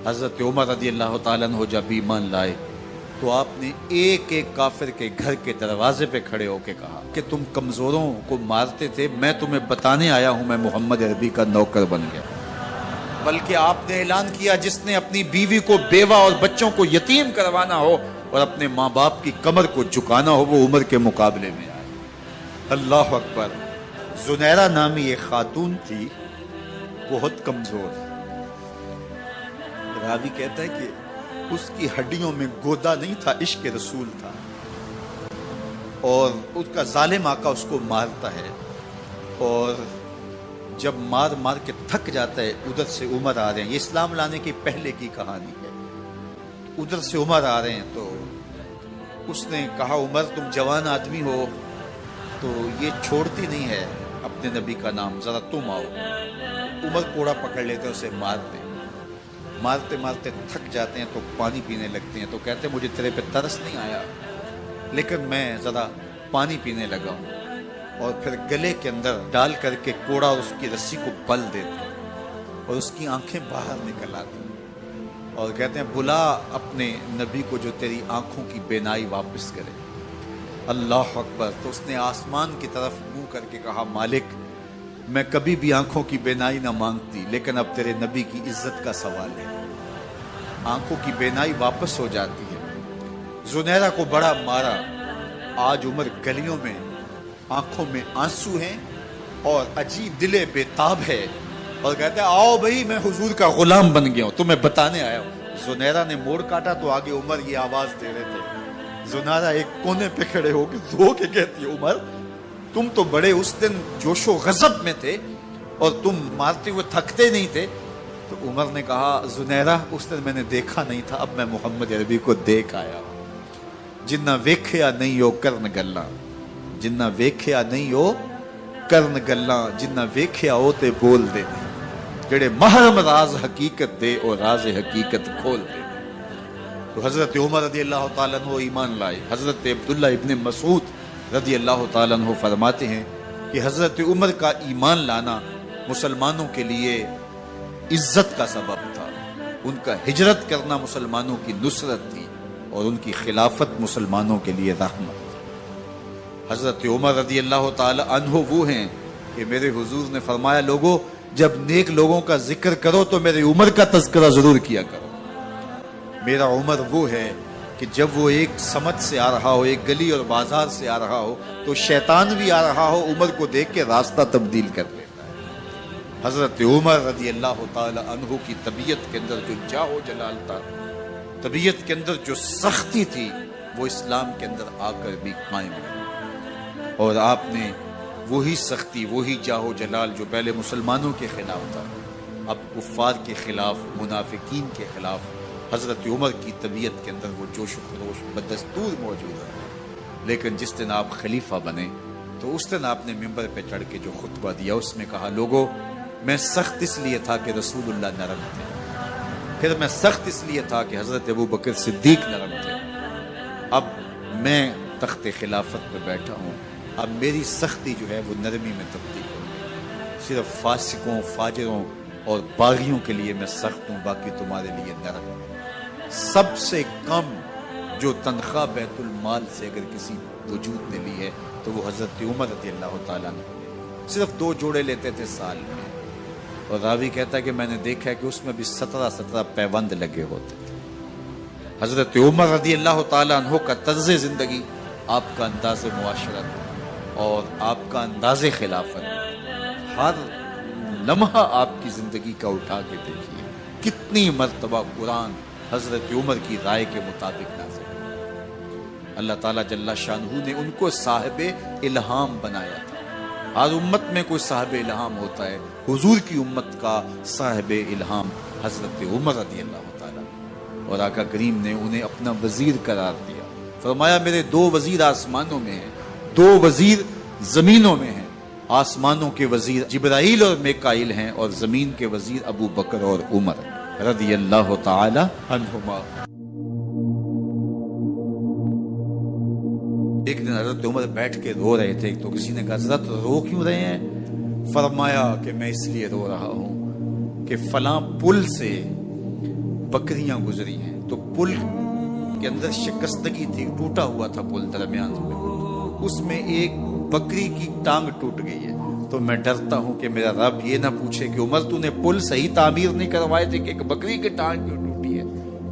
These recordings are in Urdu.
حضرت عمر رضی اللہ تعالیٰ عنہ جب ایمان لائے تو آپ نے ایک ایک کافر کے گھر کے دروازے پہ کھڑے ہو کے کہا کہ تم کمزوروں کو مارتے تھے، میں تمہیں بتانے آیا ہوں میں محمد عربی کا نوکر بن گیا۔ بلکہ آپ نے اعلان کیا جس نے اپنی بیوی کو بیوہ اور بچوں کو یتیم کروانا ہو اور اپنے ماں باپ کی کمر کو جھکانا ہو وہ عمر کے مقابلے میں آئے۔ اللہ اکبر۔ زنیرہ نامی ایک خاتون تھی، بہت کمزور۔ راوی کہتا ہے کہ اس کی ہڈیوں میں گودا نہیں تھا، عشق رسول تھا، اور اس کا ظالم آقا اس کو مارتا ہے، اور جب مار مار کے تھک جاتا ہے ادھر سے عمر آ رہے ہیں، یہ اسلام لانے کی پہلے کی کہانی ہے، ادھر سے عمر آ رہے ہیں تو اس نے کہا عمر تم جوان آدمی ہو تو یہ چھوڑتی نہیں ہے اپنے نبی کا نام، ذرا تم آؤ۔ عمر کوڑا پکڑ لیتے اسے مارتے مارتے مارتے تھک جاتے ہیں تو پانی پینے لگتے ہیں، تو کہتے ہیں مجھے تیرے پہ ترس نہیں آیا لیکن میں ذرا پانی پینے لگا ہوں، اور پھر گلے کے اندر ڈال کر کے کوڑا اس کی رسی کو بل دیتے اور اس کی آنکھیں باہر نکل آتی اور کہتے ہیں بلا اپنے نبی کو جو تیری آنکھوں کی بینائی واپس کرے۔ اللہ اکبر۔ تو اس نے آسمان کی طرف منہ کر کے کہا مالک میں کبھی بھی آنکھوں کی بینائی نہ مانگتی لیکن اب تیرے نبی کی عزت کا سوال ہے۔ آنکھوں کی بینائی واپس ہو جاتی ہے۔ زنیرہ کو بڑا مارا، آج عمر گلیوں میں آنکھوں میں آنسو ہیں اور عجیب دل بے تاب ہے، اور کہتے ہیں آؤ بھئی میں حضور کا غلام بن گیا ہوں، تمہیں بتانے آیا ہوں۔ زنیرہ نے موڑ کاٹا تو آگے عمر یہ آواز دے رہے تھے۔ زنیرہ ایک کونے پہ کھڑے ہو کے رو کے کہتی ہے عمر تم تو بڑے اس دن جوش و غضب میں تھے اور تم مارتے ہوئے تھکتے نہیں تھے۔ تو عمر نے کہا زنیرہ اس دن میں نے دیکھا نہیں تھا، اب میں محمد عربی کو دیکھ آیا ہوں۔ جنہ ویکھیا نہیں ہو کرن گلاں، جنہ ویکھیا نہیں ہو کرن گلاں، جنہ ویکھیا ہو تے بول دے، جڑے محرم راز حقیقت دے اور راز حقیقت کھول دے۔ تو حضرت عمر رضی اللہ تعالیٰ عنہ ایمان لائے۔ حضرت عبداللہ ابن مسعود رضی اللہ تعالیٰ عنہ فرماتے ہیں کہ حضرت عمر کا ایمان لانا مسلمانوں کے لیے عزت کا سبب تھا، ان کا ہجرت کرنا مسلمانوں کی نصرت تھی اور ان کی خلافت مسلمانوں کے لیے رحمت تھی۔ حضرت عمر رضی اللہ تعالی عنہ وہ ہیں کہ میرے حضور نے فرمایا لوگوں جب نیک لوگوں کا ذکر کرو تو میرے عمر کا تذکرہ ضرور کیا کرو۔ میرا عمر وہ ہے کہ جب وہ ایک سمت سے آ رہا ہو، ایک گلی اور بازار سے آ رہا ہو تو شیطان بھی آ رہا ہو عمر کو دیکھ کے راستہ تبدیل کر لیتا ہے۔ حضرت عمر رضی اللہ تعالی عنہ کی طبیعت کے اندر جو جاہ و جلال تھا، طبیعت کے اندر جو سختی تھی، وہ اسلام کے اندر آ کر بھی قائم ہے، اور آپ نے وہی سختی، وہی جاہ و جلال جو پہلے مسلمانوں کے خلاف تھا اب کفار کے خلاف، منافقین کے خلاف حضرت عمر کی طبیعت کے اندر وہ جوش و خروش بدستور موجود ہے۔ لیکن جس دن آپ خلیفہ بنے تو اس دن آپ نے ممبر پہ چڑھ کے جو خطبہ دیا اس میں کہا لوگوں میں سخت اس لیے تھا کہ رسول اللہ نرم تھے، پھر میں سخت اس لیے تھا کہ حضرت ابو بکر صدیق نرم تھے، اب میں تخت خلافت پہ بیٹھا ہوں، اب میری سختی جو ہے وہ نرمی میں تبدیل ہو، صرف فاسقوں، فاجروں اور باغیوں کے لیے میں سخت ہوں، باقی تمہارے لیے نرم ہوں۔ سب سے کم جو تنخواہ بیت المال سے اگر کسی وجود نے لی ہے تو وہ حضرت عمر رضی اللہ تعالیٰ نے صرف 2 جوڑے لیتے تھے سال میں، اور راوی کہتا ہے کہ میں نے دیکھا ہے کہ اس میں بھی 17 پیوند لگے ہوتے تھے۔ حضرت عمر رضی اللہ تعالیٰ عنہ کا طرز زندگی، آپ کا انداز معاشرت اور آپ کا انداز خلافت، ہر لمحہ آپ کی زندگی کا اٹھا کے دیکھیے کتنی مرتبہ قرآن حضرت عمر کی رائے کے مطابق نازل ہوا۔ اللہ تعالیٰ جل شانہ نے ان کو صاحب الہام بنایا تھا۔ ہر امت میں کوئی صاحب الہام ہوتا ہے، حضور کی امت کا صاحب الہام حضرت عمر رضی اللہ تعالیٰ، اور آقا کریم نے انہیں اپنا وزیر قرار دیا۔ فرمایا میرے 2 وزیر آسمانوں میں ہیں، 2 وزیر زمینوں میں ہیں، آسمانوں کے وزیر جبرائیل اور میکائیل ہیں اور زمین کے وزیر ابو بکر اور عمر رضی اللہ تعالی عنہما۔ ایک دن حضرت عمر بیٹھ کے رو رہے تھے تو کسی نے کہا حضرت رو کیوں رہے ہیں؟ فرمایا کہ میں اس لیے رو رہا ہوں کہ فلاں پل سے بکریاں گزری ہیں، تو پل کے اندر شکستگی تھی، ٹوٹا ہوا تھا پل درمیان میں، اس میں ایک بکری کی ٹانگ ٹوٹ گئی ہے، تو میں ڈرتا ہوں کہ میرا رب یہ نہ پوچھے کہ عمر تو نے پل صحیح تعمیر نہیں کروائے تھے کہ ایک بکری کی ٹانگ کیوں ٹوٹی ہے۔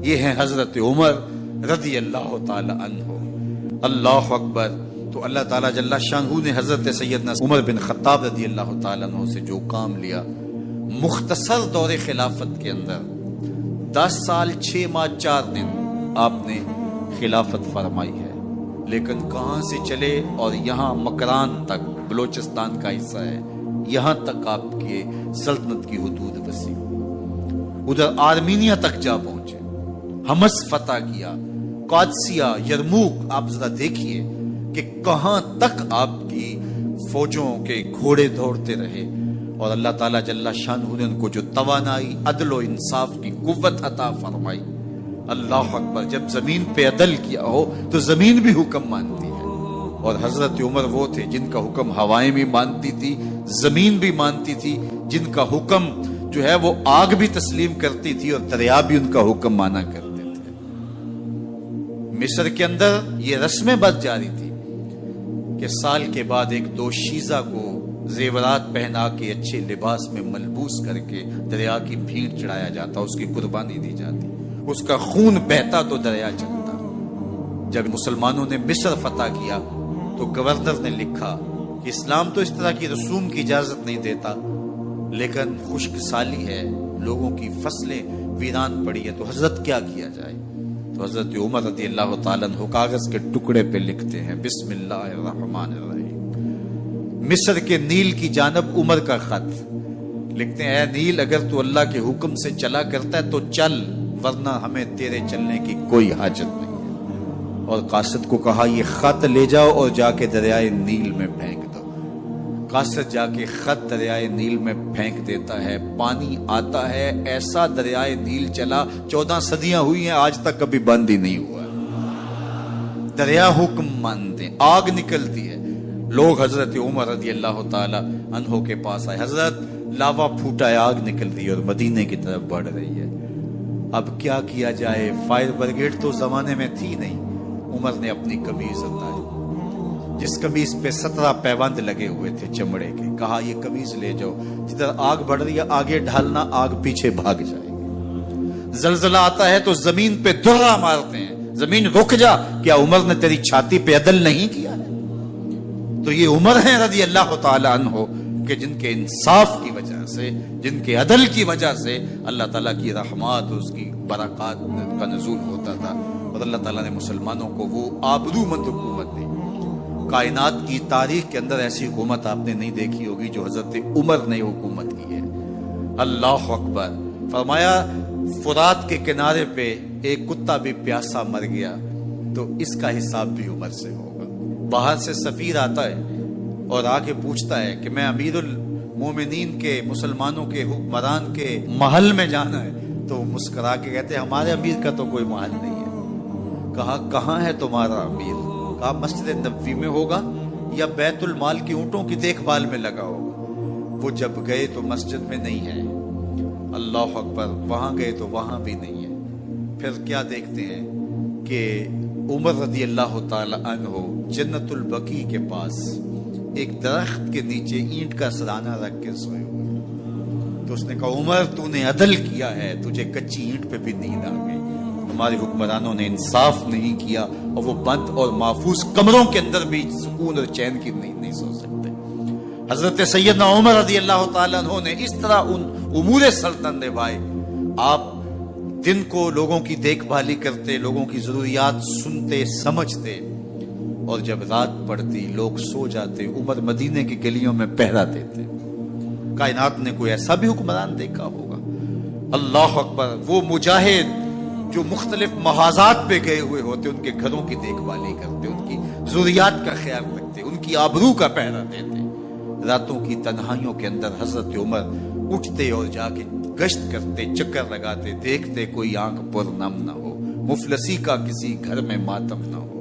یہ ہیں حضرت عمر رضی اللہ تعالی عنہ۔ اللہ اکبر۔ تو اللہ تعالیٰ جل شانہ نے حضرت سیدنا عمر بن خطاب رضی اللہ تعالیٰ عنہ سے جو کام لیا، مختصر دور خلافت کے اندر 10 سال 6 ماہ 4 دن آپ نے خلافت فرمائی ہے، لیکن کہاں سے چلے اور یہاں مکران تک، بلوچستان کا حصہ ہے، یہاں تک آپ کے سلطنت کی حدود وسیع، ادھر آرمینیا تک جا پہنچے، حمص فتح کیا، قادسیہ، یرموک۔ آپ ذرا دیکھیے کہ کہاں تک آپ کی فوجوں کے گھوڑے دوڑتے رہے، اور اللہ تعالیٰ جل شانہ نے ان کو جو توانائی، عدل و انصاف کی قوت عطا فرمائی۔ اللہ اکبر۔ جب زمین پہ عدل کیا ہو تو زمین بھی حکم مانتی ہے، اور حضرت عمر وہ تھے جن کا حکم ہوائیں بھی مانتی تھی، زمین بھی مانتی تھی، جن کا حکم جو ہے وہ آگ بھی تسلیم کرتی تھی اور دریا بھی ان کا حکم مانا کرتے تھے۔ مصر کے اندر یہ رسمیں بد جاری تھی کہ سال کے بعد ایک دوشیزہ کو زیورات پہنا کے اچھے لباس میں ملبوس کر کے دریا کی بھیڑ چڑھایا جاتا، اس کی قربانی دی جاتی، اس کا خون بہتا تو دریا چلتا۔ جب مسلمانوں نے مصر فتح کیا تو گورنر نے لکھا کہ اسلام تو اس طرح کی رسوم کی اجازت نہیں دیتا، لیکن خشک سالی ہے، لوگوں کی فصلیں ویران پڑی ہے، تو حضرت کیا کیا جائے؟ تو حضرت عمر رضی اللہ تعالیٰ عنہ کاغذ کے ٹکڑے پہ لکھتے ہیں بسم اللہ الرحمن الرحیم، مصر کے نیل کی جانب عمر کا خط لکھتے ہیں، اے نیل اگر تو اللہ کے حکم سے چلا کرتا ہے تو چل، ورنہ ہمیں تیرے چلنے کی کوئی حاجت نہیں ہے۔ اور قاصد کو کہا یہ خط لے جاؤ اور جا کے دریائے نیل میں پھینک دو۔ قاصد جا کے خط دریائے نیل میں پھینک دیتا ہے، پانی آتا ہے، ایسا دریائے نیل چلا، 14 صدیاں ہوئی ہیں آج تک کبھی بند ہی نہیں ہوا۔ دریا حکم مانتے، آگ نکلتی ہے۔ لوگ حضرت عمر رضی اللہ تعالی عنہ کے پاس آئے، حضرت لاوا پھوٹا ہے، آگ نکل رہی ہے اور مدینے کی طرف بڑھ رہی ہے، اب کیا کیا جائے؟ فائر بریگیڈ تو زمانے میں تھی نہیں۔ عمر نے اپنی قمیض اتاری، جس قمیض پہ 17 پیوند لگے ہوئے تھے چمڑے کے، کہا یہ قمیض لے جاؤ، جدھر آگ بڑھ رہی ہے آگے ڈھالنا، آگ پیچھے بھاگ جائے گی۔ زلزلہ آتا ہے تو زمین پہ درہ مارتے ہیں، زمین رک جا، کیا عمر نے تیری چھاتی پہ عدل نہیں کیا ہے؟ تو یہ عمر ہیں رضی اللہ تعالی عنہ کہ جن کے انصاف کی وجہ سے، جن کے عدل کی وجہ سے اللہ تعالیٰ کی رحمات اور اس کی برکات کا نزول ہوتا تھا، اور اللہ تعالیٰ نے مسلمانوں کو وہ آبرومند حکومت دی۔ کائنات کی تاریخ کے اندر ایسی حکومت آپ نے نہیں دیکھی ہوگی جو حضرت عمر نے حکومت کی ہے۔ اللہ اکبر۔ فرمایا فرات کے کنارے پہ ایک کتا بھی پیاسا مر گیا تو اس کا حساب بھی عمر سے ہوگا۔ باہر سے سفیر آتا ہے اور آ کے پوچھتا ہے کہ میں امیر المومنین کے، مسلمانوں کے حکمران کے محل میں جانا ہے، تو مسکرا کے کہتے ہیں ہمارے امیر کا تو کوئی محل نہیں ہے۔ کہا کہاں ہے تمہارا امیر؟ کہا مسجد نبوی میں ہوگا یا بیت المال کی اونٹوں کی دیکھ بھال میں لگا ہوگا۔ وہ جب گئے تو مسجد میں نہیں ہے، اللہ اکبر، وہاں گئے تو وہاں بھی نہیں ہے۔ پھر کیا دیکھتے ہیں کہ عمر رضی اللہ تعالی عنہ جنت البقیع کے پاس ایک درخت کے نیچے اینٹ کا سرانہ رکھ کے سوئے ہوئے، تو اس نے کہا عمر تو نے عدل کیا ہے، تجھے کچی اینٹ پہ بھی نیند آ گئی۔ ہمارے حکمرانوں نے انصاف نہیں کیا اور وہ بند اور محفوظ کمروں کے اندر بھی سکون اور چین کی نیند نہیں سو سکتے۔ حضرت سیدنا عمر رضی اللہ تعالیٰ عنہ نے اس طرح ان امور سلطنت نبھائے۔ آپ دن کو لوگوں کی دیکھ بھالی کرتے، لوگوں کی ضروریات سنتے سمجھتے، اور جب رات پڑتی لوگ سو جاتے، عمر مدینے کی گلیوں میں پہرا دیتے۔ کائنات نے کوئی ایسا بھی حکمران دیکھا ہوگا؟ اللہ اکبر۔ وہ مجاہد جو مختلف محاذات پہ گئے ہوئے ہوتے، ان کے گھروں کی دیکھ بھالی کرتے، ان کی ضروریات کا خیال رکھتے، ان کی آبرو کا پہرا دیتے۔ راتوں کی تنہائیوں کے اندر حضرت عمر اٹھتے اور جا کے گشت کرتے، چکر لگاتے، دیکھتے کوئی آنکھ پر نم نہ ہو، مفلسی کا کسی گھر میں ماتم نہ ہو۔